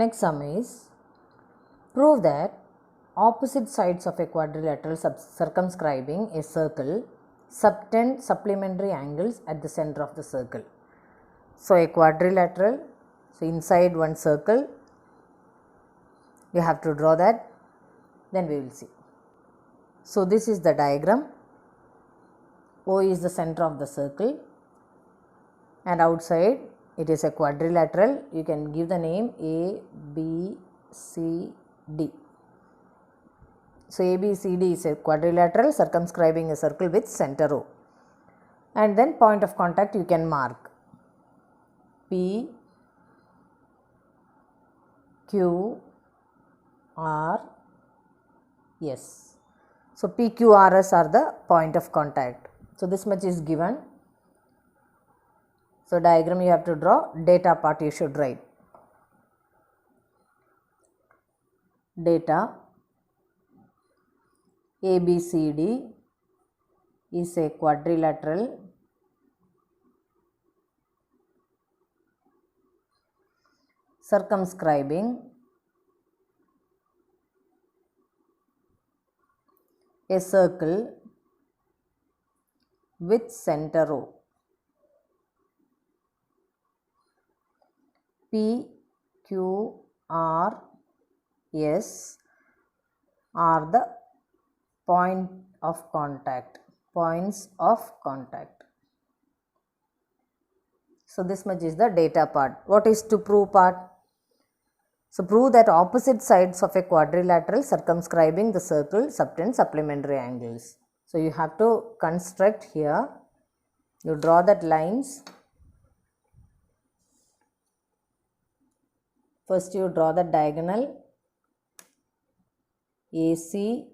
Next sum is, prove that opposite sides of a quadrilateral circumscribing a circle subtend supplementary angles at the center of the circle. So, a quadrilateral, so inside one circle you have to draw that, then we will see. So, this is the diagram. O is the center of the circle and outside it is a quadrilateral. You can give the name A, B, C, D. So, ABCD is a quadrilateral circumscribing a circle with center O, and then point of contact you can mark P, Q, R, S. So, P, Q, R, S are the point of contact. So, this much is given. So, diagram you have to draw, data part you should write. Data ABCD is a quadrilateral circumscribing a circle with center O. P, Q, R, S are the points of contact. So, this much is the data part. What is to prove part? So, prove that opposite sides of a quadrilateral circumscribing the circle subtend supplementary angles. So, you have to construct here, you draw that lines. First you draw the diagonal AC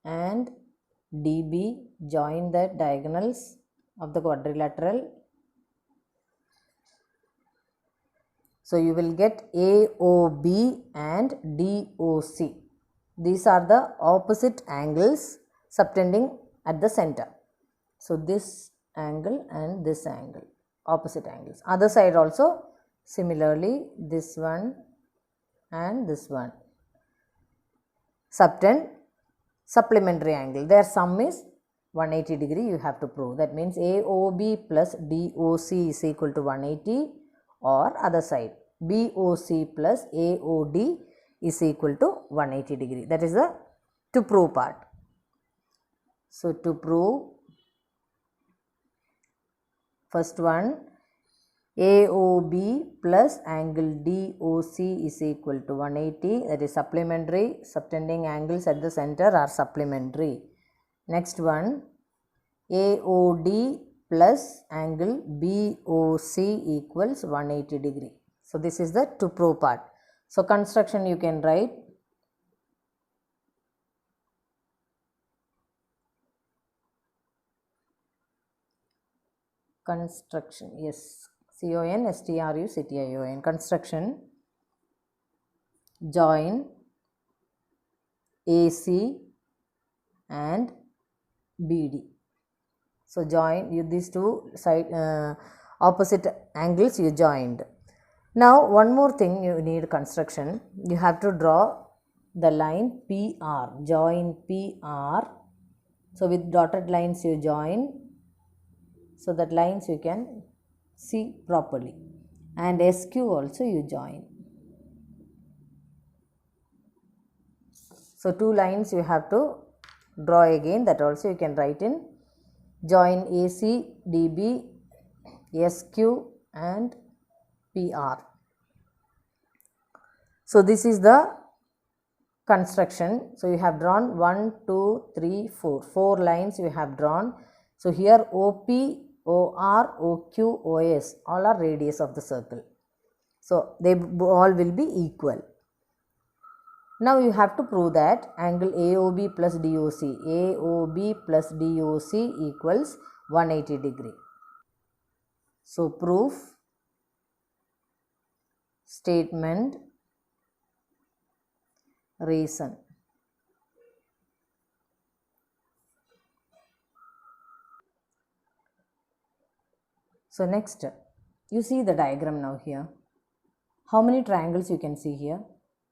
and DB, join the diagonals of the quadrilateral. So, you will get AOB and DOC. These are the opposite angles subtending at the center. So, this angle and this angle, opposite angles. Other side also similarly, this one and this one subtend supplementary angle. Their sum is 180 degree you have to prove. That means AOB plus DOC is equal to 180, or other side BOC plus AOD is equal to 180 degree. That is the to prove part. So, to prove, first one, AOB plus angle DOC is equal to 180, that is supplementary, subtending angles at the center are supplementary. Next one, AOD plus angle BOC equals 180 degree. So, this is the to prove part. So, construction you can write. Construction, yes, CONSTRUCTION, construction, join AC and BD. So, join you these two side opposite angles you joined. Now, one more thing you need construction, you have to draw the line PR, join PR. So, with dotted lines you join, so that lines you can see properly, and SQ also you join. So, two lines you have to draw again, that also you can write in, join AC, DB, SQ and PR. So, this is the construction. So, you have drawn 1, 2, 3, 4, 4 lines you have drawn. So, here OP, OR, OQ, OS all are radius of the circle. So, they all will be equal. Now, you have to prove that angle AOB plus DOC equals 180 degree. So, proof, statement, reason. So, next you see the diagram now here. How many triangles you can see here?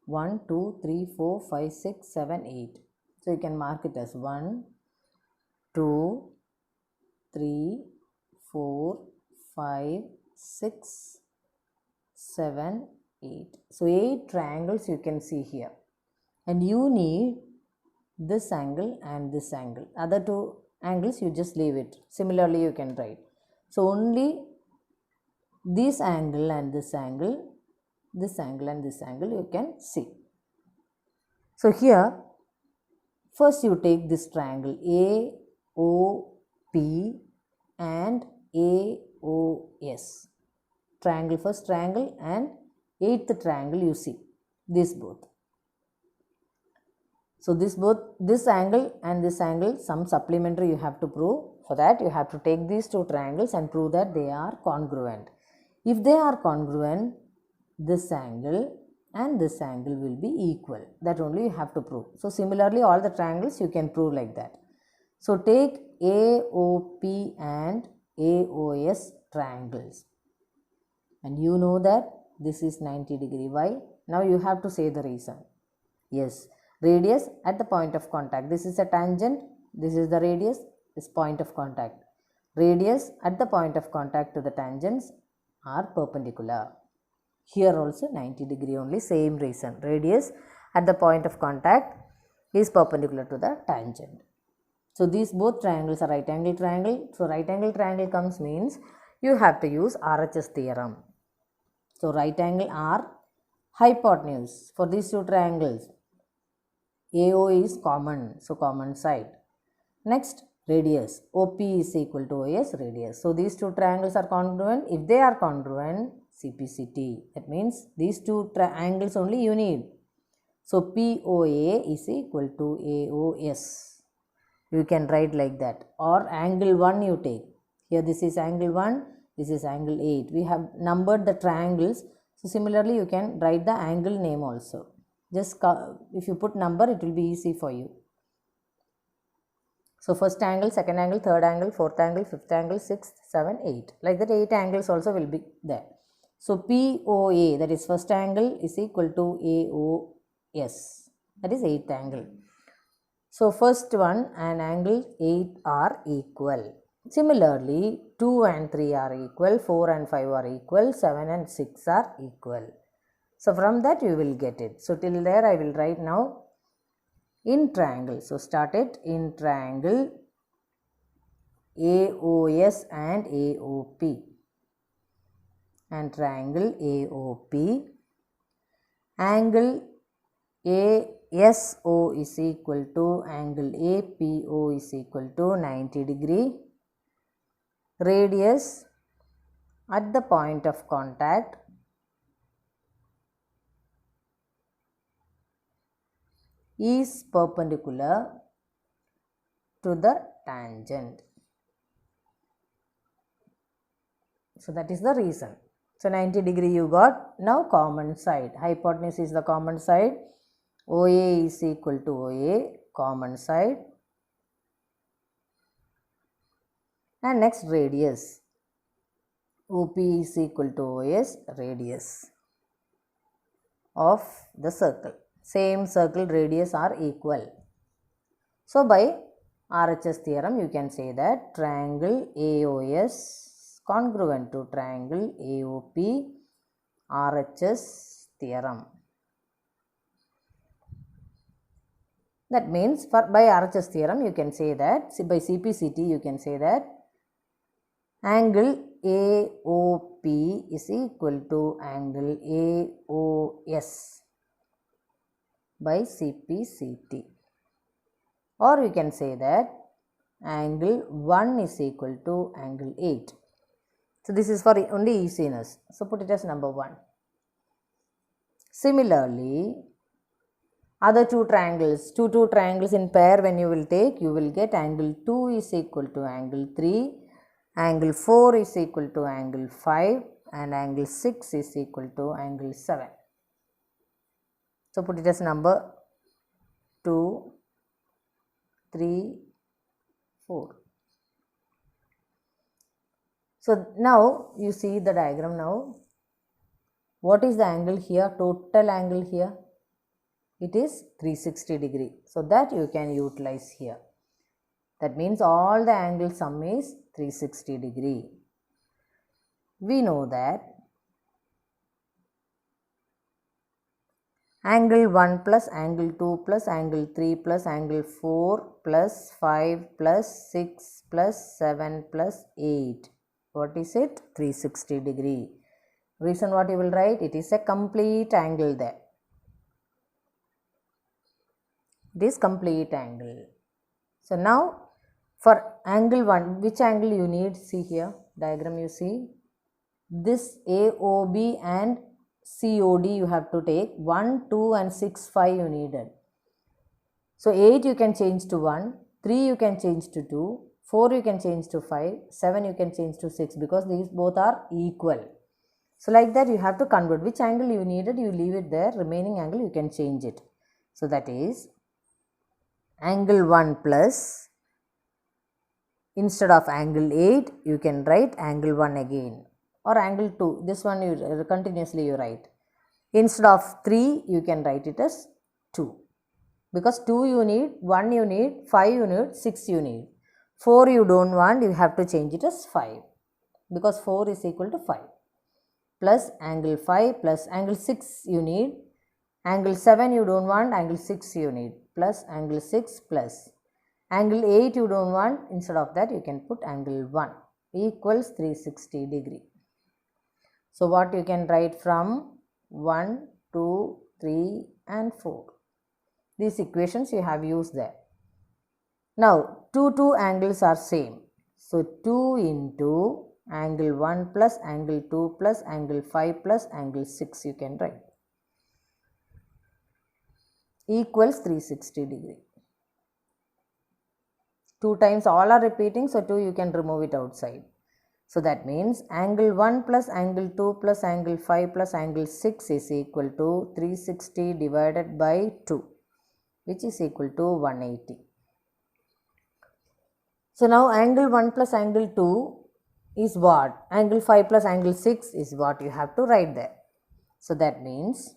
1, 2, 3, 4, 5, 6, 7, 8. So you can mark it as 1, 2, 3, 4, 5, 6, 7, 8. So 8 triangles you can see here. And you need this angle and this angle. Other two angles you just leave it. Similarly you can write. So only this angle and this angle, this angle and this angle you can see. So here first you take this triangle AOP and AOS. Triangle, first triangle and 8th triangle you see. This both. So this angle and this angle, some supplementary you have to prove. For that you have to take these two triangles and prove that they are congruent. If they are congruent, this angle and this angle will be equal. That only you have to prove. So similarly all the triangles you can prove like that. So take AOP and AOS triangles. And you know that this is 90 degree. Why? Now you have to say the reason. Yes. Radius at the point of contact. This is a tangent. This is the radius. This point of contact. Radius at the point of contact to the tangents are perpendicular. Here also 90 degree only, same reason. Radius at the point of contact is perpendicular to the tangent. So these both triangles are right angle triangle. So right angle triangle comes means you have to use RHS theorem. So right angle are hypotenuse for these two triangles. AO is common, so common side. Next, radius. OP is equal to OS, radius. So these two triangles are congruent. If they are congruent, CPCT. That means these two angles only you need. So POA is equal to AOS. You can write like that. Or angle 1 you take. Here this is angle 1, this is angle 8. We have numbered the triangles. So similarly you can write the angle name also. Just if you put number, it will be easy for you. So first angle, second angle, third angle, fourth angle, fifth angle, sixth, 7, 8. Like that 8 angles also will be there. So POA, that is first angle, is equal to AOS. That is 8th angle. So first one and angle 8 are equal. Similarly, 2 and 3 are equal, 4 and 5 are equal, 7 and 6 are equal. So from that you will get it. So till there I will write now in triangle. So start it in triangle AOS and AOP. And triangle AOP. Angle ASO is equal to angle APO is equal to 90 degree. Radius at the point of contact is perpendicular to the tangent. So that is the reason. So 90 degree you got. Now common side. Hypotenuse is the common side. OA is equal to OA, common side. And next radius. OP is equal to OS, radius of the circle. Same circle radius are equal. So by RHS theorem you can say that triangle AOS congruent to triangle AOP, RHS theorem. That means by RHS theorem you can say that, by CPCT you can say that angle AOP is equal to angle AOS by CPCT. Or you can say that angle 1 is equal to angle 8. So this is for only easiness. So put it as number 1. Similarly, other two triangles, two triangles in pair when you will take, you will get angle 2 is equal to angle 3, angle 4 is equal to angle 5 and angle 6 is equal to angle 7. So put it as number 2, 3, 4. So now you see the diagram now. What is the angle here? Total angle here? It is 360 degree. So that you can utilize here. That means all the angle sum is 360 degree. We know that angle 1 plus angle 2 plus angle 3 plus angle 4 plus 5 plus 6 plus 7 plus 8. What is it? 360 degree. Reason what you will write? It is a complete angle there. It is complete angle. So now for angle 1, which angle you need? See here, diagram you see. This AOB and COD you have to take. 1, 2 and 6, 5 you needed. So 8 you can change to 1, 3 you can change to 2, 4 you can change to 5, 7 you can change to 6 because these both are equal. So like that you have to convert. Which angle you needed, you leave it there. Remaining angle you can change it. So that is angle 1 plus, instead of angle 8 you can write angle 1 again, or angle 2. This one you continuously you write. Instead of 3 you can write it as 2 because 2 you need, 1 you need, 5 you need, 6 you need. 4 you don't want, you have to change it as 5 because 4 is equal to 5. Plus angle 5 plus angle 6 you need, angle 7 you don't want, angle 6 you need, plus angle 6 plus angle 8 you don't want, instead of that you can put angle 1 equals 360 degree. So what you can write from 1, 2, 3 and 4. These equations you have used there. Now two angles are same. So 2 into angle 1 plus angle 2 plus angle 5 plus angle 6 you can write equals 360 degree. 2 times all are repeating, so 2 you can remove it outside. So that means angle 1 plus angle 2 plus angle 5 plus angle 6 is equal to 360 divided by 2, which is equal to 180. So now angle 1 plus angle 2 is what? Angle 5 plus angle 6 is what you have to write there. So that means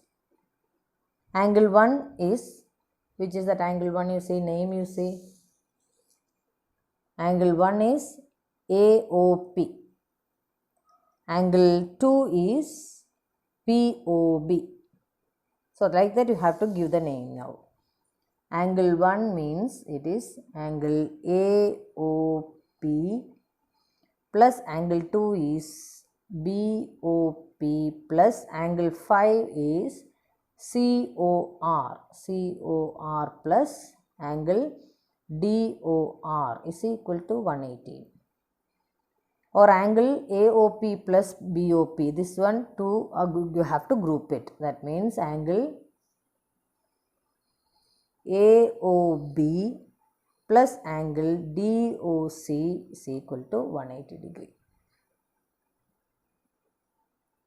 angle 1 is, which is that angle 1 you say, name you say. Angle 1 is AOP. Angle 2 is POB. So like that you have to give the name now. Angle 1 means it is angle AOP plus angle 2 is BOP plus angle 5 is COR plus angle DOR is equal to 180. Or angle AOP plus BOP, this one two you have to group it. That means angle AOB plus angle DOC is equal to 180 degree.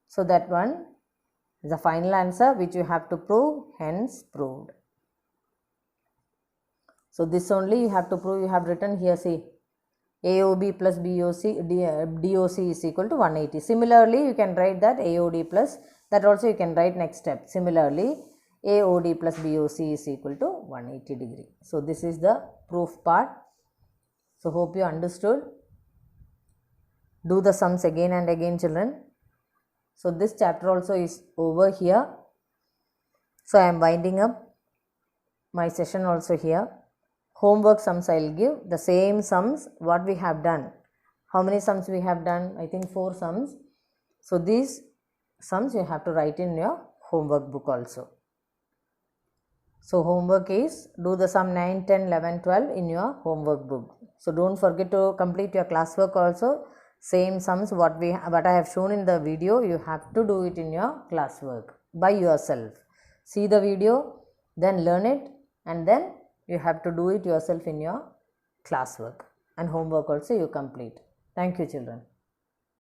So that one is the final answer which you have to prove, hence proved. So this only you have to prove. You have written here, see, AOB plus DOC is equal to 180. Similarly, you can write that AOD plus, that also you can write next step. Similarly, AOD plus BOC is equal to 180 degree. So this is the proof part. So hope you understood. Do the sums again and again, children. So this chapter also is over here. So I am winding up my session also here. Homework sums I will give. The same sums what we have done. How many sums we have done? I think 4 sums. So these sums you have to write in your homework book also. So homework is do the sum 9, 10, 11, 12 in your homework book. So don't forget to complete your classwork also. Same sums what I have shown in the video, you have to do it in your classwork by yourself. See the video, then learn it, and then you have to do it yourself in your classwork, and homework also you complete. Thank you, children.